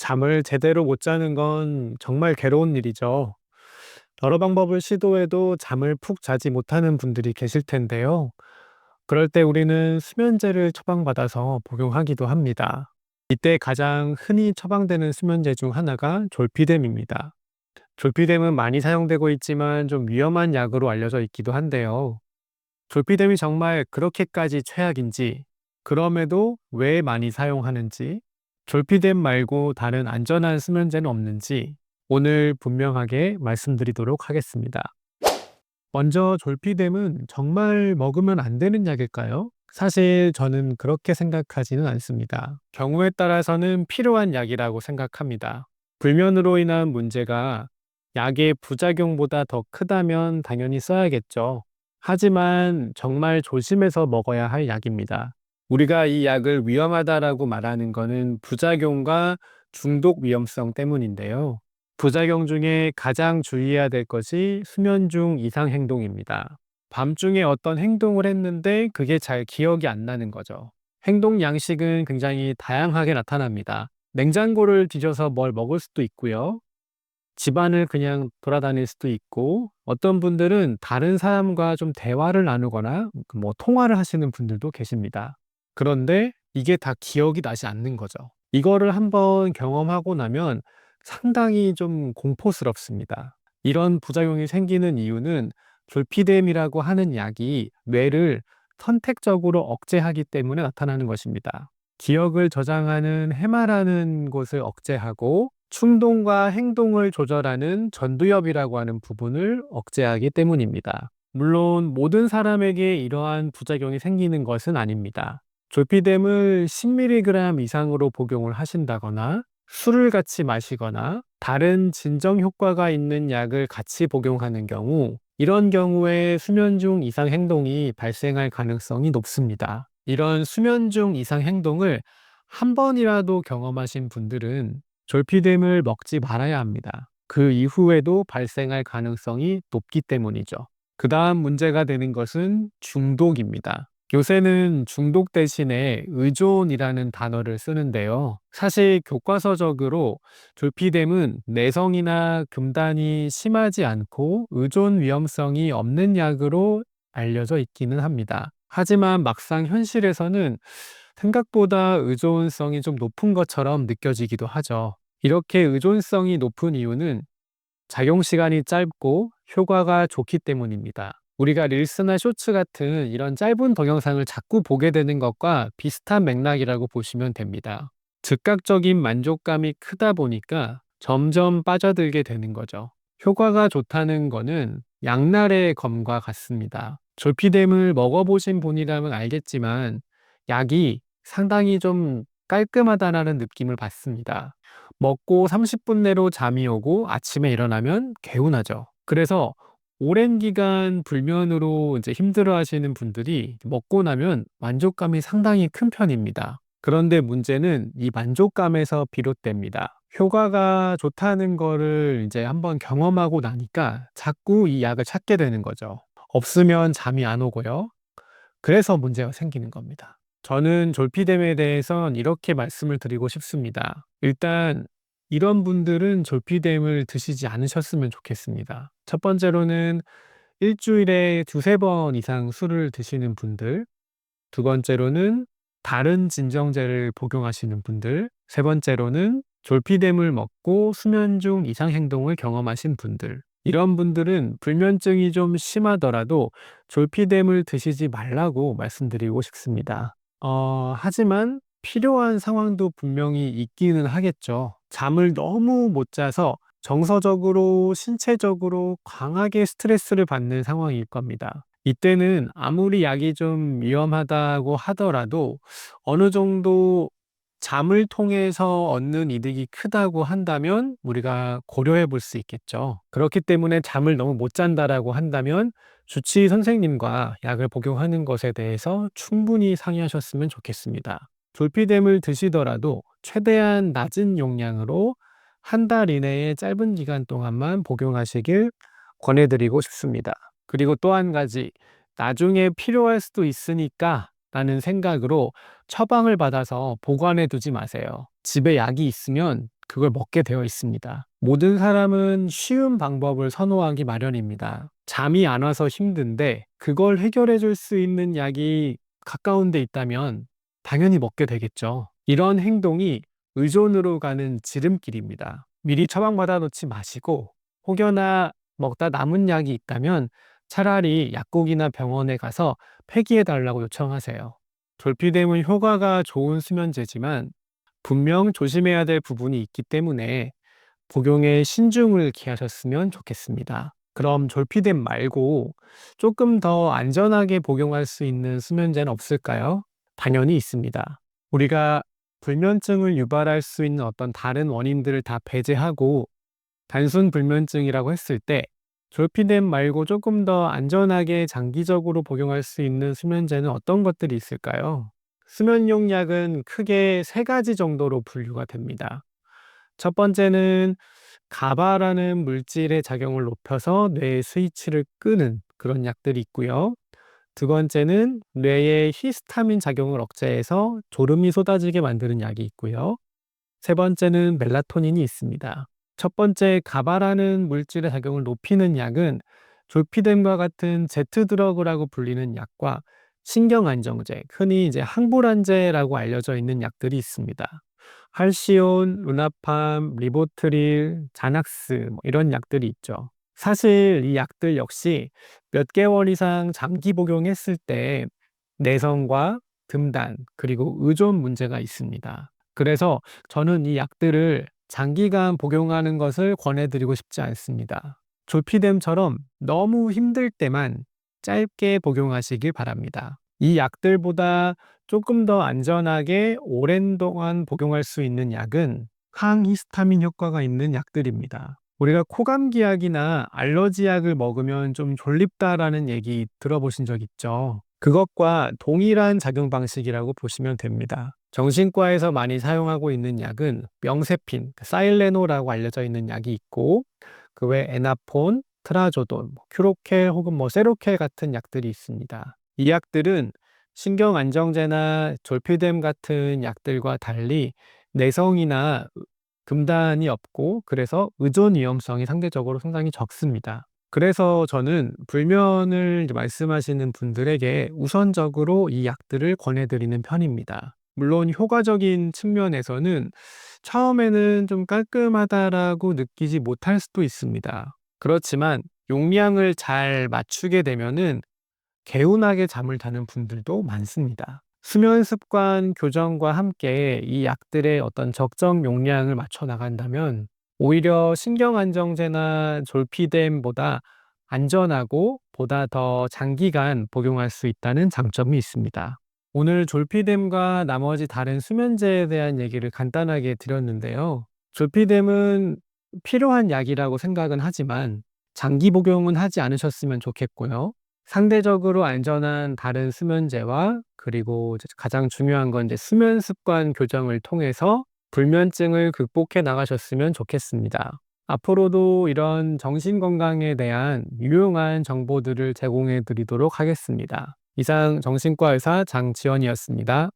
잠을 제대로 못 자는 건 정말 괴로운 일이죠. 여러 방법을 시도해도 잠을 푹 자지 못하는 분들이 계실 텐데요. 그럴 때 우리는 수면제를 처방받아서 복용하기도 합니다. 이때 가장 흔히 처방되는 수면제 중 하나가 졸피뎀입니다. 졸피뎀은 많이 사용되고 있지만 좀 위험한 약으로 알려져 있기도 한데요. 졸피뎀이 정말 그렇게까지 최악인지, 그럼에도 왜 많이 사용하는지, 졸피뎀 말고 다른 안전한 수면제는 없는지 오늘 분명하게 말씀드리도록 하겠습니다. 먼저 졸피뎀은 정말 먹으면 안 되는 약일까요? 사실 저는 그렇게 생각하지는 않습니다. 경우에 따라서는 필요한 약이라고 생각합니다. 불면으로 인한 문제가 약의 부작용보다 더 크다면 당연히 써야겠죠. 하지만 정말 조심해서 먹어야 할 약입니다. 우리가 이 약을 위험하다라고 말하는 것은 부작용과 중독 위험성 때문인데요. 부작용 중에 가장 주의해야 될 것이 수면 중 이상 행동입니다. 밤중에 어떤 행동을 했는데 그게 잘 기억이 안 나는 거죠. 행동 양식은 굉장히 다양하게 나타납니다. 냉장고를 뒤져서 뭘 먹을 수도 있고요. 집안을 그냥 돌아다닐 수도 있고, 어떤 분들은 다른 사람과 좀 대화를 나누거나 통화를 하시는 분들도 계십니다. 그런데 이게 다 기억이 나지 않는 거죠. 이거를 한번 경험하고 나면 상당히 좀 공포스럽습니다. 이런 부작용이 생기는 이유는 졸피뎀이라고 하는 약이 뇌를 선택적으로 억제하기 때문에 나타나는 것입니다. 기억을 저장하는 해마라는 곳을 억제하고 충동과 행동을 조절하는 전두엽이라고 하는 부분을 억제하기 때문입니다. 물론 모든 사람에게 이러한 부작용이 생기는 것은 아닙니다. 졸피뎀을 10mg 이상으로 복용을 하신다거나 술을 같이 마시거나 다른 진정 효과가 있는 약을 같이 복용하는 경우, 이런 경우에 수면 중 이상 행동이 발생할 가능성이 높습니다. 이런 수면 중 이상 행동을 한 번이라도 경험하신 분들은 졸피뎀을 먹지 말아야 합니다. 그 이후에도 발생할 가능성이 높기 때문이죠. 그 다음 문제가 되는 것은 중독입니다. 요새는 중독 대신에 의존이라는 단어를 쓰는데요. 사실 교과서적으로 졸피뎀은 내성이나 금단이 심하지 않고 의존 위험성이 없는 약으로 알려져 있기는 합니다. 하지만 막상 현실에서는 생각보다 의존성이 좀 높은 것처럼 느껴지기도 하죠. 이렇게 의존성이 높은 이유는 작용 시간이 짧고 효과가 좋기 때문입니다. 우리가 릴스나 쇼츠 같은 이런 짧은 동영상을 자꾸 보게 되는 것과 비슷한 맥락이라고 보시면 됩니다. 즉각적인 만족감이 크다 보니까 점점 빠져들게 되는 거죠. 효과가 좋다는 거는 양날의 검과 같습니다. 졸피뎀을 먹어보신 분이라면 알겠지만 약이 상당히 좀 깔끔하다라는 느낌을 받습니다. 먹고 30분 내로 잠이 오고 아침에 일어나면 개운하죠. 그래서 오랜 기간 불면으로 이제 힘들어 하시는 분들이 먹고 나면 만족감이 상당히 큰 편입니다. 그런데 문제는 이 만족감에서 비롯됩니다. 효과가 좋다는 거를 이제 한번 경험하고 나니까 자꾸 이 약을 찾게 되는 거죠. 없으면 잠이 안 오고요. 그래서 문제가 생기는 겁니다. 저는 졸피뎀에 대해선 이렇게 말씀을 드리고 싶습니다. 일단 이런 분들은 졸피뎀을 드시지 않으셨으면 좋겠습니다. 첫 번째로는 일주일에 두세 번 이상 술을 드시는 분들, 두 번째로는 다른 진정제를 복용하시는 분들, 세 번째로는 졸피뎀을 먹고 수면 중 이상 행동을 경험하신 분들. 이런 분들은 불면증이 좀 심하더라도 졸피뎀을 드시지 말라고 말씀드리고 싶습니다. 하지만 필요한 상황도 분명히 있기는 하겠죠. 잠을 너무 못 자서 정서적으로, 신체적으로 강하게 스트레스를 받는 상황일 겁니다. 이때는 아무리 약이 좀 위험하다고 하더라도 어느 정도 잠을 통해서 얻는 이득이 크다고 한다면 우리가 고려해 볼 수 있겠죠. 그렇기 때문에 잠을 너무 못 잔다라고 한다면 주치의 선생님과 약을 복용하는 것에 대해서 충분히 상의하셨으면 좋겠습니다. 졸피뎀을 드시더라도 최대한 낮은 용량으로 한 달 이내에 짧은 기간 동안만 복용하시길 권해드리고 싶습니다. 그리고 또 한 가지, 나중에 필요할 수도 있으니까 라는 생각으로 처방을 받아서 보관해 두지 마세요. 집에 약이 있으면 그걸 먹게 되어 있습니다. 모든 사람은 쉬운 방법을 선호하기 마련입니다. 잠이 안 와서 힘든데 그걸 해결해 줄 수 있는 약이 가까운 데 있다면 당연히 먹게 되겠죠. 이런 행동이 의존으로 가는 지름길입니다. 미리 처방받아 놓지 마시고 혹여나 먹다 남은 약이 있다면 차라리 약국이나 병원에 가서 폐기해 달라고 요청하세요. 졸피뎀은 효과가 좋은 수면제지만 분명 조심해야 될 부분이 있기 때문에 복용에 신중을 기하셨으면 좋겠습니다. 그럼 졸피뎀 말고 조금 더 안전하게 복용할 수 있는 수면제는 없을까요? 당연히 있습니다. 우리가 불면증을 유발할 수 있는 어떤 다른 원인들을 다 배제하고 단순 불면증이라고 했을 때 졸피뎀 말고 조금 더 안전하게 장기적으로 복용할 수 있는 수면제는 어떤 것들이 있을까요? 수면용 약은 크게 세 가지 정도로 분류가 됩니다. 첫 번째는 가바라는 물질의 작용을 높여서 뇌의 스위치를 끄는 그런 약들이 있고요. 두 번째는 뇌의 히스타민 작용을 억제해서 졸음이 쏟아지게 만드는 약이 있고요. 세 번째는 멜라토닌이 있습니다. 첫 번째 가바라는 물질의 작용을 높이는 약은 졸피뎀과 같은 제트 드러그라고 불리는 약과 신경안정제, 흔히 이제 항불안제라고 알려져 있는 약들이 있습니다. 할시온, 루나팜, 리보트릴, 자낙스 이런 약들이 있죠. 사실 이 약들 역시 몇 개월 이상 장기 복용했을 때 내성과 금단 그리고 의존 문제가 있습니다. 그래서 저는 이 약들을 장기간 복용하는 것을 권해드리고 싶지 않습니다. 졸피뎀처럼 너무 힘들 때만 짧게 복용하시길 바랍니다. 이 약들보다 조금 더 안전하게 오랜 동안 복용할 수 있는 약은 항히스타민 효과가 있는 약들입니다. 우리가 코감기 약이나 알러지 약을 먹으면 좀 졸립다라는 얘기 들어보신 적 있죠? 그것과 동일한 작용 방식이라고 보시면 됩니다. 정신과에서 많이 사용하고 있는 약은 명세핀, 사일레노라고 알려져 있는 약이 있고 그 외 에나폰, 트라조돈, 큐로켈 혹은 세로켈 같은 약들이 있습니다. 이 약들은 신경 안정제나 졸피뎀 같은 약들과 달리 내성이나 금단이 없고 그래서 의존 위험성이 상대적으로 상당히 적습니다. 그래서 저는 불면을 이제 말씀하시는 분들에게 우선적으로 이 약들을 권해드리는 편입니다. 물론 효과적인 측면에서는 처음에는 좀 깔끔하다라고 느끼지 못할 수도 있습니다. 그렇지만 용량을 잘 맞추게 되면은 개운하게 잠을 자는 분들도 많습니다. 수면 습관 교정과 함께 이 약들의 어떤 적정 용량을 맞춰 나간다면 오히려 신경안정제나 졸피뎀보다 안전하고 보다 더 장기간 복용할 수 있다는 장점이 있습니다. 오늘 졸피뎀과 나머지 다른 수면제에 대한 얘기를 간단하게 드렸는데요. 졸피뎀은 필요한 약이라고 생각은 하지만 장기 복용은 하지 않으셨으면 좋겠고요. 상대적으로 안전한 다른 수면제와 그리고 이제 가장 중요한 건 이제 수면 습관 교정을 통해서 불면증을 극복해 나가셨으면 좋겠습니다. 앞으로도 이런 정신 건강에 대한 유용한 정보들을 제공해 드리도록 하겠습니다. 이상 정신과 의사 장지원이었습니다.